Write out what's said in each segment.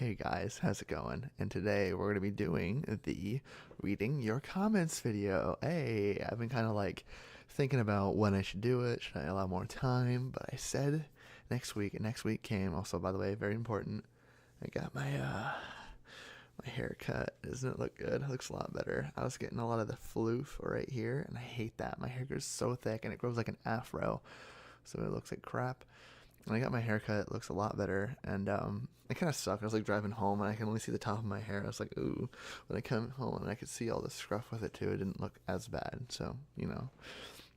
Hey guys, how's it going? And today we're going to be doing the reading your comments video. Hey, I've been kind of like thinking about when I should do it. Should I allow more time? But I said next week, and next week came. Also, by the way, very important. I got my haircut. Doesn't it look good? It looks a lot better. I was getting a lot of the floof right here, and I hate that. My hair grows so thick, and it grows like an afro, so it looks like crap. And I got my haircut. It looks a lot better, and it kind of sucked. I was like driving home, and I can only see the top of my hair. I was like, ooh. When I come home, and I could see all the scruff with it too. It didn't look as bad. So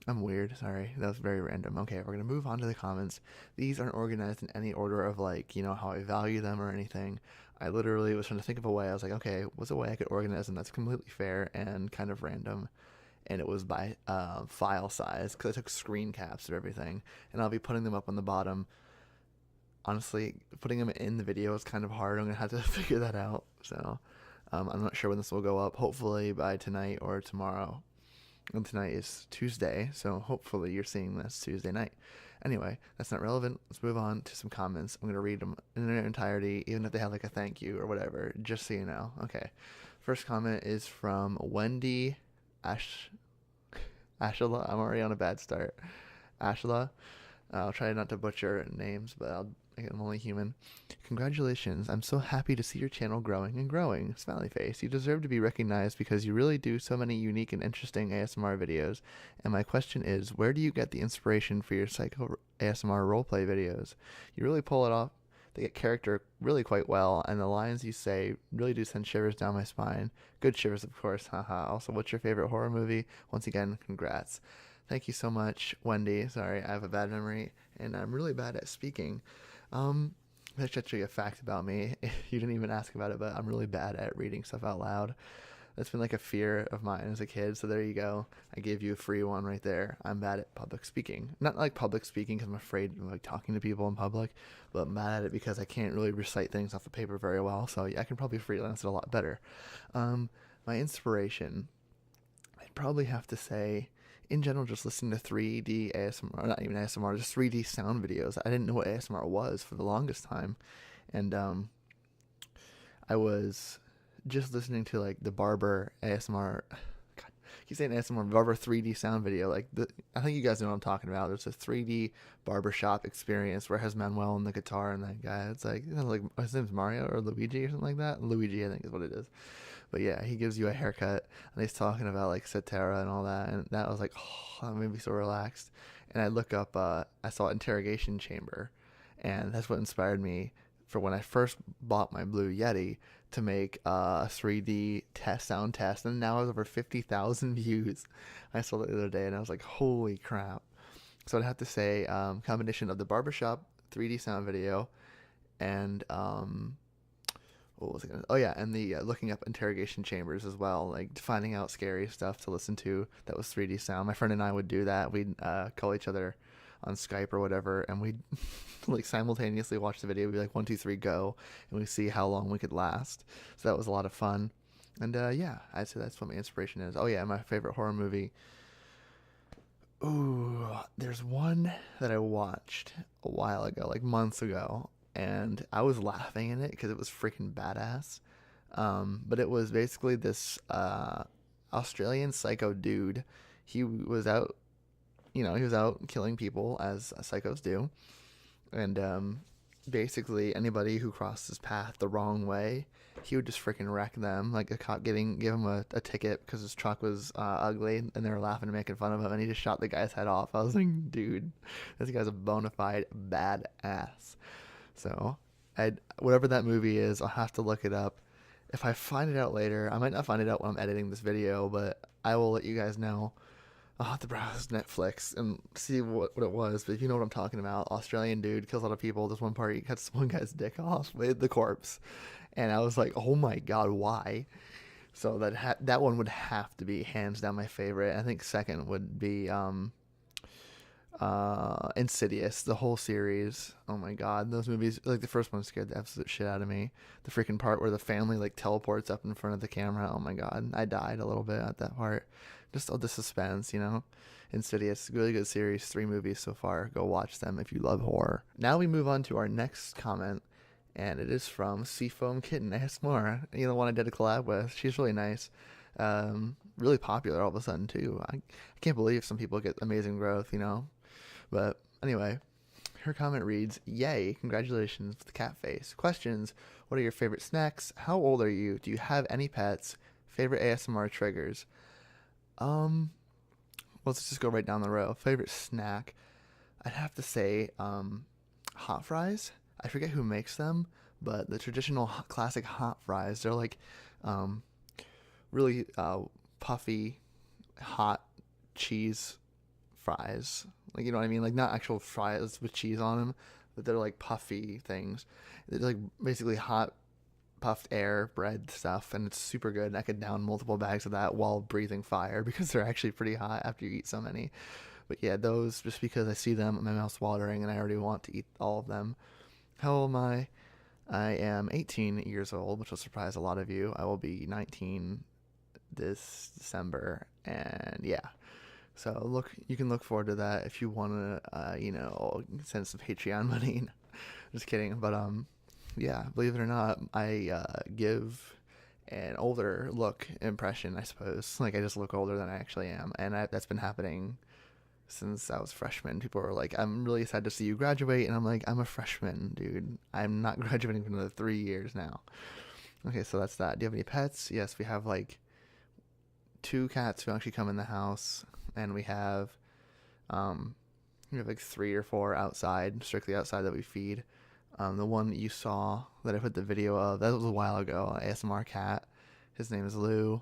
I'm weird. Sorry, that was very random. Okay, we're gonna move on to the comments. These aren't organized in any order of like how I value them or anything. I literally was trying to think of a way. I was like, okay, what's a way I could organize them that's completely fair and kind of random? And it was by file size because I took screen caps of everything, and I'll be putting them up on the bottom. Honestly, putting them in the video is kind of hard. I'm gonna have to figure that out. So I'm not sure when this will go up. Hopefully by tonight or tomorrow. And tonight is Tuesday, so hopefully you're seeing this Tuesday night. Anyway, that's not relevant. Let's move on to some comments. I'm gonna read them in their entirety, even if they have like a thank you or whatever, just so you know. Okay. First comment is from Wendy Ash Ashla. I'm already on a bad start. Ashla. I'll try not to butcher names, but I'm only human. Congratulations. I'm so happy to see your channel growing and growing. Smiley face. You deserve to be recognized because you really do so many unique and interesting ASMR videos. And my question is, where do you get the inspiration for your psycho ASMR roleplay videos? You really pull it off. They get character really quite well, and the lines you say really do send shivers down my spine. Good shivers, of course. Haha. Also, what's your favorite horror movie? Once again, congrats. Thank you so much, Wendy. Sorry, I have a bad memory, and I'm really bad at speaking. That's actually a fact about me. You didn't even ask about it, but I'm really bad at reading stuff out loud. That's been like a fear of mine as a kid. So there you go. I gave you a free one right there. I'm bad at public speaking. Not like public speaking because I'm afraid of like talking to people in public, but I'm bad at it because I can't really recite things off the paper very well. So yeah, I can probably freelance it a lot better. My inspiration, I'd probably have to say, in general, just listening to 3D ASMR, not even ASMR, just 3D sound videos. I didn't know what ASMR was for the longest time, and I was just listening to like the Barber ASMR. God, I keep saying ASMR Barber 3D sound video. I think you guys know what I'm talking about. There's a 3D barbershop experience where it has Manuel and the guitar and that guy. It's like like his name's Mario or Luigi or something like that. Luigi, I think is what it is. But yeah, he gives you a haircut and he's talking about like Cetera and all that, and that was like, oh, that made me so relaxed. And I look up, I saw Interrogation Chamber, and that's what inspired me for when I first bought my Blue Yeti to make a 3D sound test, and now it has over 50,000 views. I saw it the other day, and I was like, holy crap! So I'd have to say, combination of the barbershop 3D sound video and what was it gonna? Oh yeah, and the looking up interrogation chambers as well, like finding out scary stuff to listen to that was 3D sound. My friend and I would do that. We'd call each other on Skype or whatever, and we'd like simultaneously watch the video. We'd be like 1, 2, 3, go, and we see how long we could last. So that was a lot of fun. And yeah, I'd say that's what my inspiration is. Oh yeah, my favorite horror movie. Ooh, there's one that I watched a while ago, like months ago, and I was laughing in it because it was freaking badass. But it was basically this Australian psycho dude. He was out, he was out killing people as psychos do, and basically anybody who crossed his path the wrong way, he would just freaking wreck them. Like a cop give him a ticket because his truck was ugly, and they were laughing and making fun of him, and he just shot the guy's head off. I was like, dude, this guy's a bona fide badass. So, whatever that movie is, I'll have to look it up. If I find it out later, I might not find it out when I'm editing this video, but I will let you guys know. I'll have to browse Netflix and see what it was. But if you know what I'm talking about, Australian dude kills a lot of people. This one part, he cuts one guy's dick off with the corpse, and I was like, oh my god, why? So that one would have to be hands down my favorite. I think second would be Insidious, the whole series. Oh my god, those movies, like the first one scared the absolute shit out of me. The freaking part where the family like teleports up in front of the camera, oh my god, I died a little bit at that part. Just all the suspense. Insidious, really good series, 3 movies so far. Go watch them if you love horror. Now we move on to our next comment, and it is from Seafoam Kitten ASMR. You know, the one I did a collab with. She's really nice. Really popular all of a sudden too. I can't believe some people get amazing growth, you know. But anyway, her comment reads, "Yay, congratulations with the cat face. Questions: What are your favorite snacks? How old are you? Do you have any pets? Favorite ASMR triggers?" Let's just go right down the row. Favorite snack? I'd have to say hot fries. I forget who makes them, but the traditional classic hot fries, they're like um, really puffy, hot cheese fries. Like, you know what I mean? Like, not actual fries with cheese on them, but they're like puffy things. They're like basically hot puffed air bread stuff, and it's super good. And I could down multiple bags of that while breathing fire because they're actually pretty hot after you eat so many. But yeah, those, just because I see them, my mouth's watering and I already want to eat all of them. How old am I? I am 18 years old, which will surprise a lot of you. I will be 19 this December, and yeah. So you can look forward to that if you want to, send some Patreon money. Just kidding, but yeah, believe it or not, I give an older look impression, I suppose. Like, I just look older than I actually am, and that's been happening since I was a freshman. People were like, "I'm really sad to see you graduate," and I'm like, "I'm a freshman, dude. I'm not graduating for another 3 years now." Okay, so that's that. Do you have any pets? Yes, we have like 2 cats who actually come in the house, and um, we have like 3 or 4 outside, strictly outside, that we feed. The one that you saw that I put the video of, that was a while ago, ASMR cat. His name is Lou.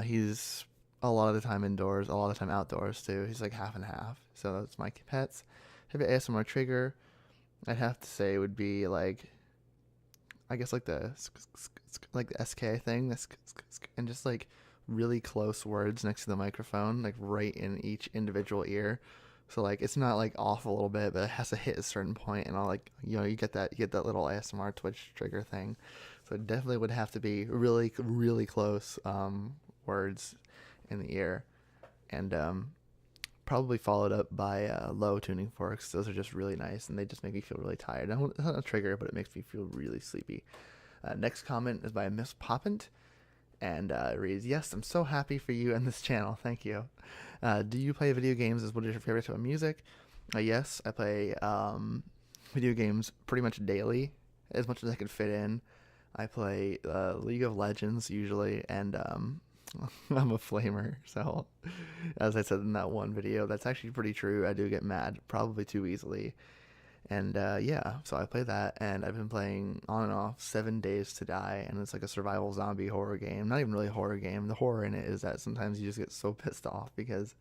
He's a lot of the time indoors, a lot of the time outdoors too. He's like half and half. So that's my pets. Favorite ASMR trigger, I'd have to say, would be like, I guess like the SK thing, and just like really close words next to the microphone, like right in each individual ear. So like it's not like off a little bit, but it has to hit a certain point, and I'll like, you get that little ASMR Twitch trigger thing. So it definitely would have to be really really close words in the ear, and probably followed up by low tuning forks. Those are just really nice, and they just make me feel really tired. It's not a trigger, but it makes me feel really sleepy. Next comment is by Miss Poppant, and it reads, "Yes, I'm so happy for you and this channel. Thank you. Do you play video games? What is your favorite type of music?" Yes, I play video games pretty much daily, as much as I can fit in. I play League of Legends usually, and I'm a flamer, so as I said in that one video, that's actually pretty true. I do get mad probably too easily. And yeah, so I play that, and I've been playing on and off 7 Days to Die, and it's like a survival zombie horror game. Not even really a horror game. The horror in it is that sometimes you just get so pissed off because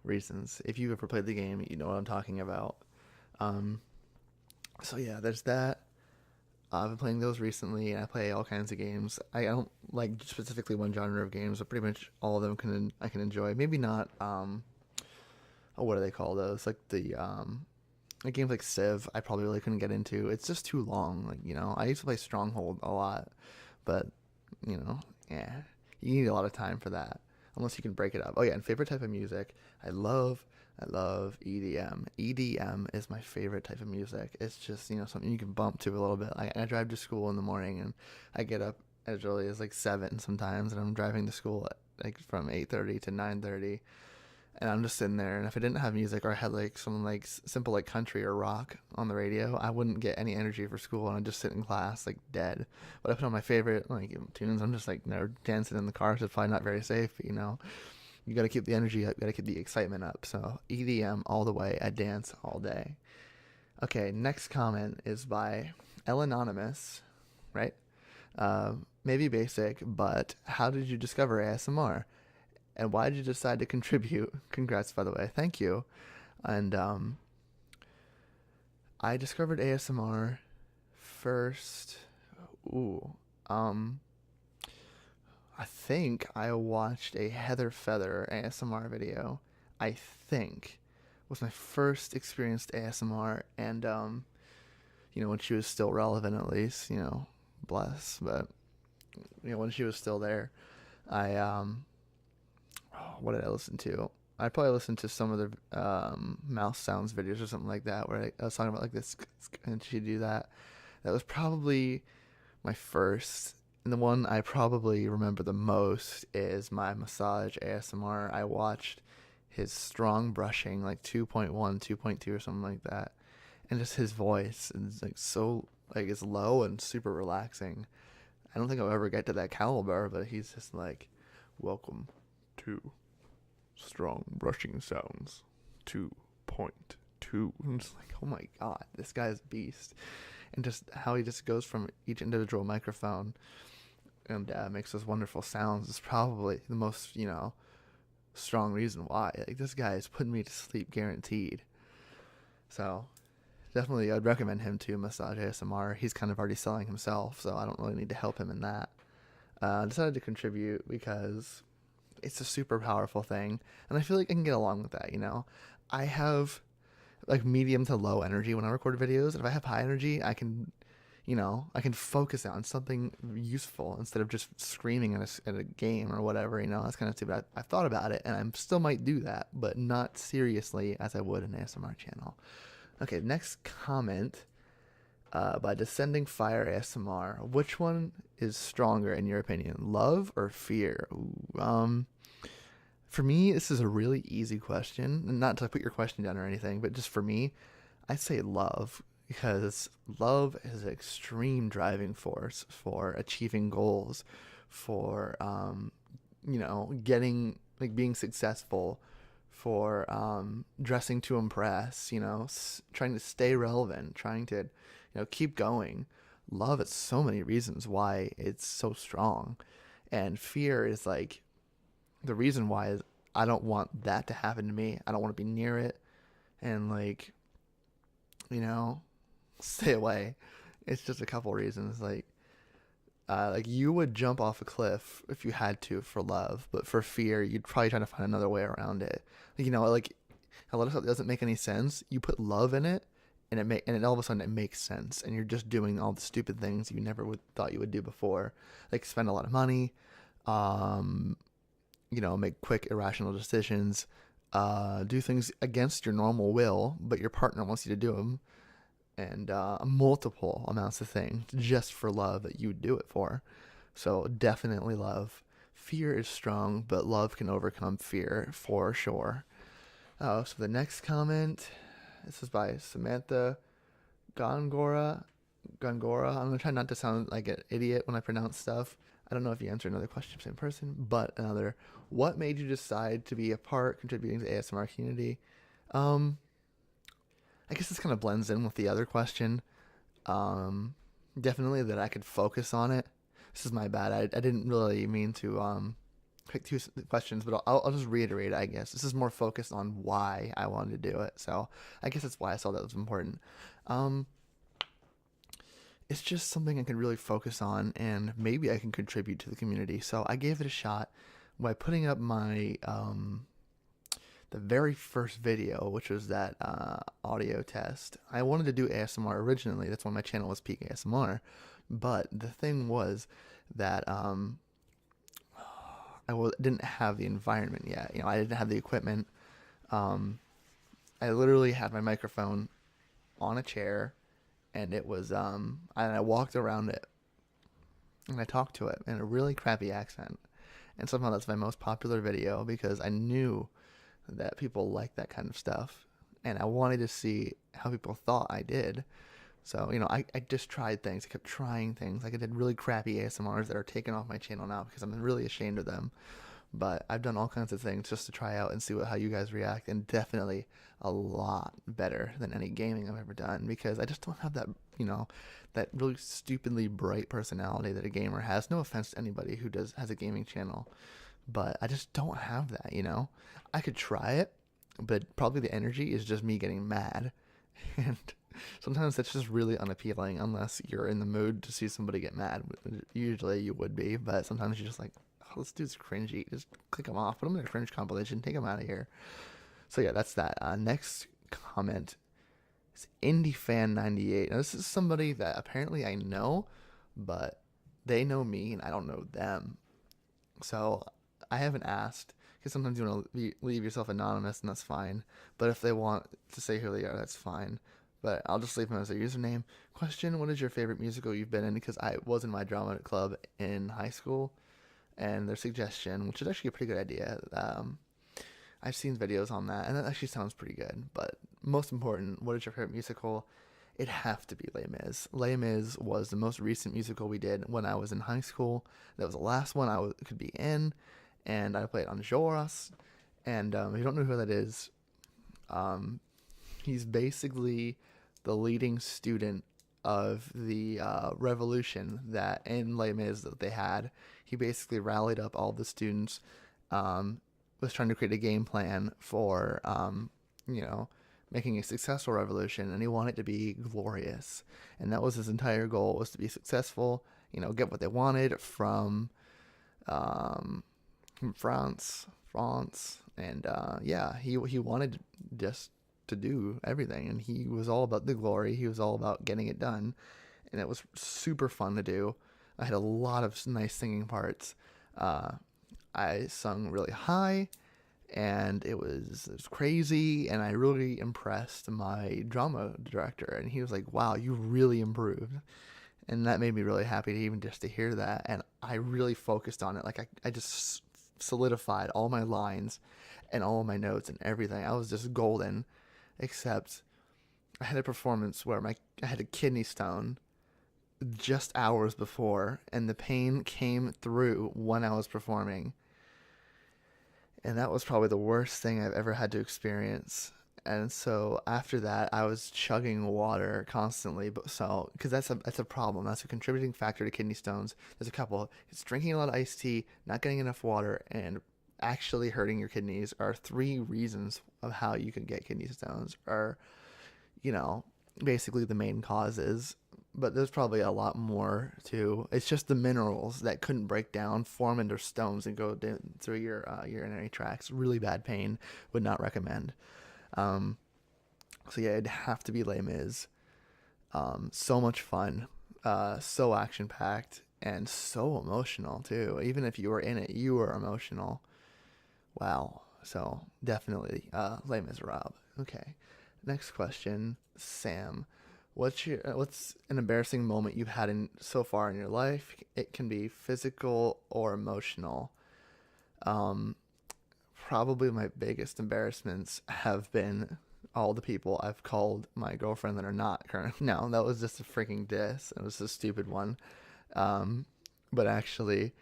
reasons. If you've ever played the game, you know what I'm talking about. So yeah, there's that. I've been playing those recently, and I play all kinds of games. I don't like specifically one genre of games, but pretty much all of them I can enjoy. Maybe not. What do they call those? Like games like Civ, I probably really couldn't get into. It's just too long. Like, I used to play Stronghold a lot, but yeah, you need a lot of time for that unless you can break it up. Oh yeah, and favorite type of music, I love EDM. EDM is my favorite type of music. It's just, something you can bump to a little bit. I drive to school in the morning, and I get up as early as like 7 sometimes, and I'm driving to school at, like, from 8:30 to 9:30, and I'm just sitting there. And if I didn't have music, or I had like some like simple like country or rock on the radio, I wouldn't get any energy for school, and I'd just sit in class like dead. But I put on my favorite like tunes, I'm just like dancing in the car, so it's probably not very safe, but you got to keep the energy up, you got to keep the excitement up. So EDM all the way. I dance all day. Okay, next comment is by L Anonymous, right? Maybe basic, but how did you discover ASMR? And why did you decide to contribute? Congrats, by the way. Thank you. And I discovered ASMR first. I think I watched a Heather Feather ASMR video. I think was my first experience to ASMR, and when she was still relevant, at least, bless. But when she was still there, I what did I listen to? I probably listened to some of the mouse sounds videos or something like that, where I was talking about like this, and she'd do that. That was probably my first. And the one I probably remember the most is my massage ASMR. I watched his strong brushing, like 2.1, 2.2 or something like that. And just his voice is like so, like, it's low and super relaxing. I don't think I'll ever get to that caliber, but he's just like, welcome to strong brushing sounds 2.2. I'm just like, oh my god, this guy's a beast. And just how he just goes from each individual microphone and makes those wonderful sounds is probably the most, strong reason why. Like, this guy is putting me to sleep guaranteed. So definitely I'd recommend him to Massage ASMR. He's kind of already selling himself, so I don't really need to help him in that. I decided to contribute because it's a super powerful thing, and I feel like I can get along with that. I have like medium to low energy when I record videos, and if I have high energy, I can focus on something useful instead of just screaming at a game or whatever. That's kind of stupid. I've thought about it, and I still might do that, but not seriously as I would an ASMR channel. Okay, next comment by Descending Fire ASMR. Which one is stronger in your opinion, love or fear? Ooh, for me, this is a really easy question. Not to put your question down or anything, but just for me, I'd say love, because love is an extreme driving force for achieving goals, for getting, like, being successful, for dressing to impress, trying to stay relevant, trying to keep going. Love has so many reasons why it's so strong, and fear is like the reason why is I don't want that to happen to me. I don't want to be near it, and like, you know, stay away. It's just a couple reasons. Like you would jump off a cliff if you had to for love, but for fear, you'd probably try to find another way around it. Like a lot of stuff doesn't make any sense. You put love in it, and it all of a sudden it makes sense, and you're just doing all the stupid things you never would thought you would do before, like spend a lot of money, um, make quick irrational decisions, do things against your normal will, but your partner wants you to do them, and multiple amounts of things just for love that you would do it for. So definitely love. Fear is strong, but love can overcome fear for sure. Oh, so the next comment, this is by Samantha Gongora. Gongora. I'm gonna try not to sound like an idiot when I pronounce stuff. I don't know if you answer another question, same person, but another. What made you decide to be a part contributing to the ASMR community? Um, I guess this kind of blends in with the other question. Um, Definitely that I could focus on it. This is my bad. I didn't really mean to pick two questions, but I'll just reiterate it, I guess. This is more focused on why I wanted to do it. So I guess that's why I saw that was important. Um, it's just something I can really focus on, and maybe I can contribute to the community. So I gave it a shot by putting up my the very first video, which was that audio test. I wanted to do ASMR originally. That's why my channel was Peak ASMR. But the thing was that didn't have the environment yet. I didn't have the equipment. I literally had my microphone on a chair, and it was and I walked around it, and I talked to it in a really crappy accent. And somehow that's my most popular video because I knew that people like that kind of stuff, and I wanted to see how people thought I did. So, I just tried things. I kept trying things. Like, I did really crappy ASMRs that are taken off my channel now because I'm really ashamed of them. But I've done all kinds of things just to try out and see how you guys react, and definitely a lot better than any gaming I've ever done because I just don't have that, that really stupidly bright personality that a gamer has. No offense to anybody who has a gaming channel, but I just don't have that. I could try it, but probably the energy is just me getting mad. And sometimes that's just really unappealing unless you're in the mood to see somebody get mad. Usually you would be, but sometimes you're just like, oh, this dude's cringy. Just click him off. Put him in a cringe compilation. Take him out of here. So yeah, that's that. Next comment is IndieFan98. Now this is somebody that apparently I know, but they know me and I don't know them. So I haven't asked, because sometimes you want to leave yourself anonymous, and that's fine. But if they want to say who they are, that's fine. but I'll just leave him as a username. Question: what is your favorite musical you've been in? Because I was in my drama club in high school, and their suggestion, which is actually a pretty good idea. I've seen videos on that, and that actually sounds pretty good. But most important, what is your favorite musical? It'd have to be Les Mis. Les Mis was the most recent musical we did when I was in high school. That was the last one could be in, and I played Enjolras. And if you don't know who that is, um, he's basically the leading student of the revolution that in Les Mis that they had. He basically rallied up all the students, was trying to create a game plan for, you know, making a successful revolution, and he wanted it to be glorious. And that was his entire goal, was to be successful, get what they wanted um, from France, and yeah, he wanted just to do everything, and he was all about the glory. He was all about getting it done, and it was super fun to do. I had a lot of nice singing parts. I sung really high, and it was crazy, and I really impressed my drama director, and he was like, wow, you really improved. And that made me really happy to even just to hear that. And I really focused on it. Like I just solidified all my lines and all of my notes and everything. I was just golden, except I had a performance where I had a kidney stone just hours before, and the pain came through when I was performing. And that was probably the worst thing I've ever had to experience. And so after that, I was chugging water constantly. But so, because that's a problem. That's a contributing factor to kidney stones. There's a couple. It's drinking a lot of iced tea, not getting enough water, and actually hurting your kidneys are three reasons of how you can get kidney stones. Are you know basically the main causes. But there's probably a lot more too. It's just the minerals that couldn't break down, form into stones, and go through your urinary tracts. Really bad pain. Would not recommend. Um, so yeah, it'd have to be Les Mis. So much fun, so action packed, and so emotional too. Even if you were in it, you were emotional. Wow. So definitely, Les Miserables. Okay. Next question, Sam. What's an embarrassing moment you've had in so far in your life? It can be physical or emotional. Um, Probably my biggest embarrassments have been all the people I've called my girlfriend that are not current. No, that was just a freaking diss. It was a stupid one. Um, but actually,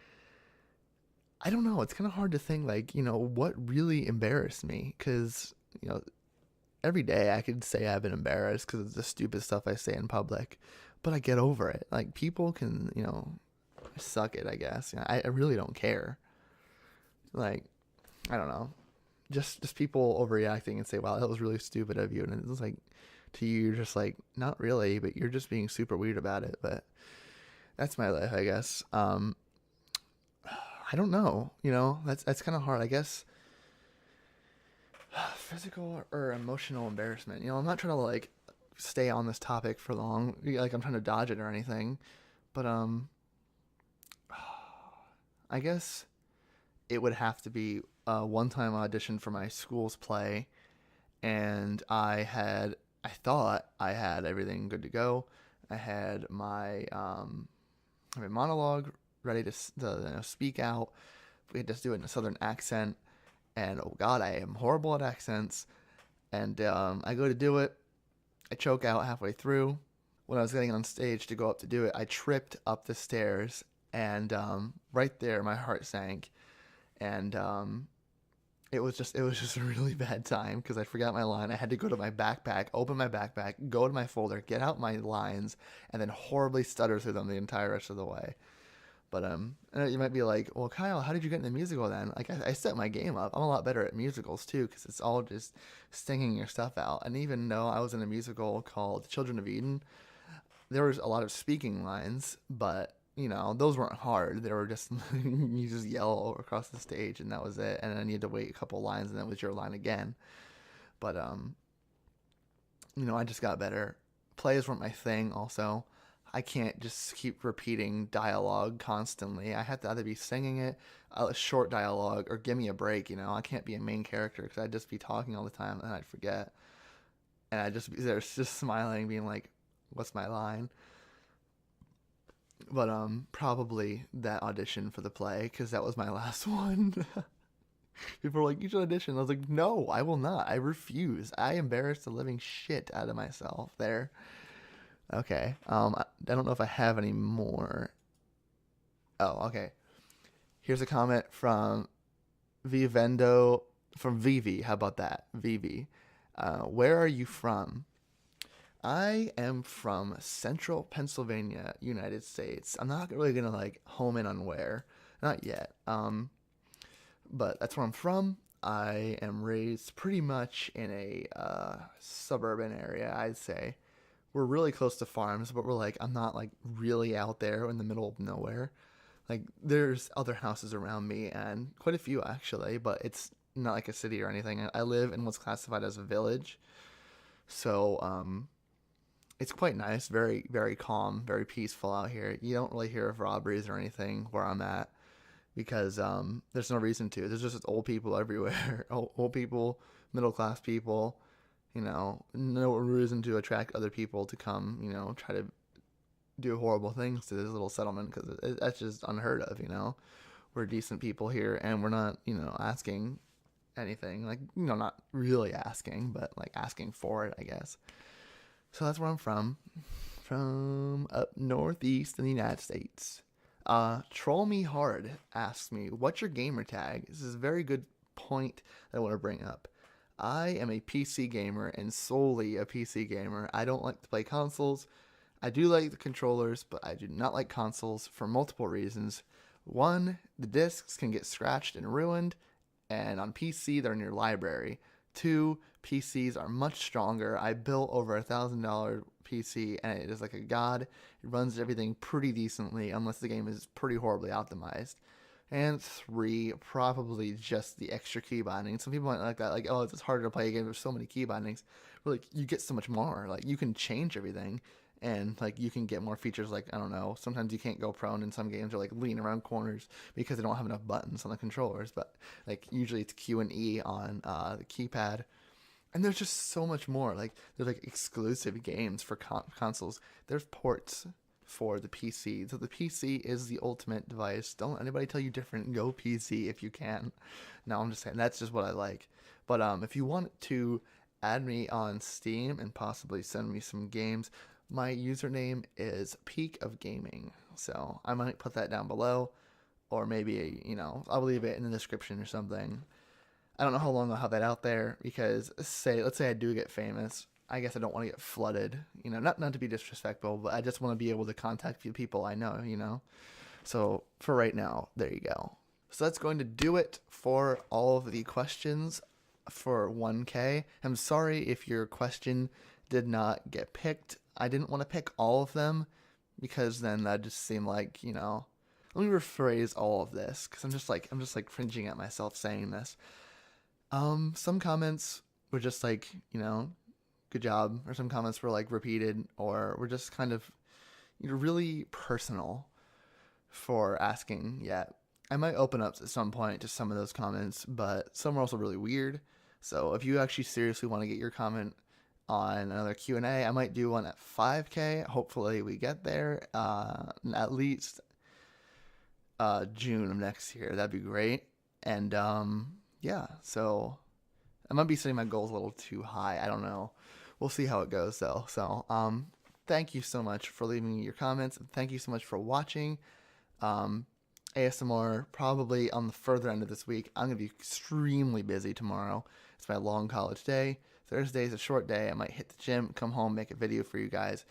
I don't know. It's kind of hard to think, like, what really embarrassed me. Because, every day I could say I've been embarrassed because of the stupid stuff I say in public. But I get over it. Like, people can, suck it, I guess. I really don't care. Like, I don't know. Just people overreacting and say, "Wow, that was really stupid of you," and it's like, to you, you're just like, not really, but you're just being super weird about it. But that's my life, I guess. I don't know. That's kind of hard, I guess. Physical or emotional embarrassment. I'm not trying to like stay on this topic for long. Like I'm trying to dodge it or anything, but I guess it would have to be a one-time audition for my school's play, and I thought I had everything good to go. I had my monologue ready to speak out. We had to do it in a southern accent, and oh god, I am horrible at accents. And I go to do it, I choke out halfway through. When I was getting on stage to go up to do it, I tripped up the stairs, and right there, my heart sank, and it was just a really bad time because I forgot my line. I had to go to my backpack, open my backpack, go to my folder, get out my lines, and then horribly stutter through them the entire rest of the way. But you might be like, well, Kyle, how did you get in the musical then? Like, I set my game up. I'm a lot better at musicals too because it's all just singing your stuff out. And even though I was in a musical called Children of Eden, there was a lot of speaking lines, but those weren't hard. They were just you just yell across the stage and that was it. And then you had to wait a couple lines and that was your line again. But I just got better. Plays weren't my thing also. I can't just keep repeating dialogue constantly. I have to either be singing it, a short dialogue, or give me a break. I can't be a main character because I'd just be talking all the time and I'd forget. and I just they're just smiling, being like, "What's my line?" But probably that audition for the play, because that was my last one. People were like, "You should audition." I was like, "No, I will not. I refuse. I embarrassed the living shit out of myself there." Okay. I don't know if I have any more. Oh, okay. Here's a comment from Vivendo from Vivi. How about that, Vivi? Where are you from? I am from Central Pennsylvania, United States. I'm not really gonna like home in on where, not yet. But that's where I'm from. I am raised pretty much in a suburban area, I'd say. We're really close to farms, but we're like, I'm not like really out there in the middle of nowhere. Like, there's other houses around me, and quite a few actually, but it's not like a city or anything. I live in what's classified as a village, so it's quite nice, very very calm, very peaceful out here. You don't really hear of robberies or anything where I'm at because there's no reason to. There's just old people everywhere, old people, middle class people. No reason to attract other people to come. Try to do horrible things to this little settlement because that's just unheard of. We're decent people here, and we're not asking anything, like not really asking, but like asking for it, I guess. So that's where I'm from up northeast in the United States. Troll Me Hard asks me, "What's your gamer tag?" This is a very good point that I want to bring up. I am a PC gamer and solely a PC gamer. I don't like to play consoles. I do like the controllers, but I do not like consoles for multiple reasons. One, the discs can get scratched and ruined, and on PC they're in your library. Two, PCs are much stronger. I built over $1,000 PC, and it is like a god. It runs everything pretty decently, unless the game is pretty horribly optimized. And three, probably just the extra key binding. Some people might like that, like, oh, it's harder to play a game. There's so many key bindings. But like, you get so much more. Like, you can change everything, and like, you can get more features. Like, I don't know. Sometimes you can't go prone in some games, or like lean around corners because they don't have enough buttons on the controllers. But like, usually it's Q and E on the keypad. And there's just so much more. Like, there's like exclusive games for consoles. There's ports for the PC. So the PC is the ultimate device. Don't anybody tell you different. Go PC if you can. No, I'm just saying that's just what I like. But if you want to add me on Steam and possibly send me some games, my username is Peak of Gaming. So I might put that down below, or maybe I'll leave it in the description or something. I don't know how long I'll have that out there because let's say I do get famous. I guess I don't want to get flooded, not to be disrespectful, but I just want to be able to contact people I know. So for right now, there you go. So that's going to do it for all of the questions for 1K. I'm sorry if your question did not get picked. I didn't want to pick all of them because then that just seemed like, let me rephrase all of this because I'm just like cringing at myself saying this. Some comments were just like, good job, or some comments were like repeated, or were just kind of really personal for asking. Yeah, I might open up at some point to some of those comments, but some are also really weird. So if you actually seriously want to get your comment on another Q&A, I might do one at 5K. Hopefully we get there, at least June of next year. That'd be great. And yeah, so I might be setting my goals a little too high. I don't know. We'll see how it goes though. So thank you so much for leaving your comments. Thank you so much for watching. ASMR probably on the further end of this week. I'm gonna be extremely busy tomorrow. It's my long college day. Thursday is a short day. I might hit the gym, come home, make a video for you guys.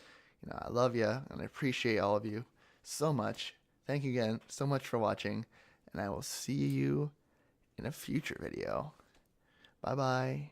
I love you and I appreciate all of you so much. Thank you again so much for watching, and I will see you in a future video. Bye bye.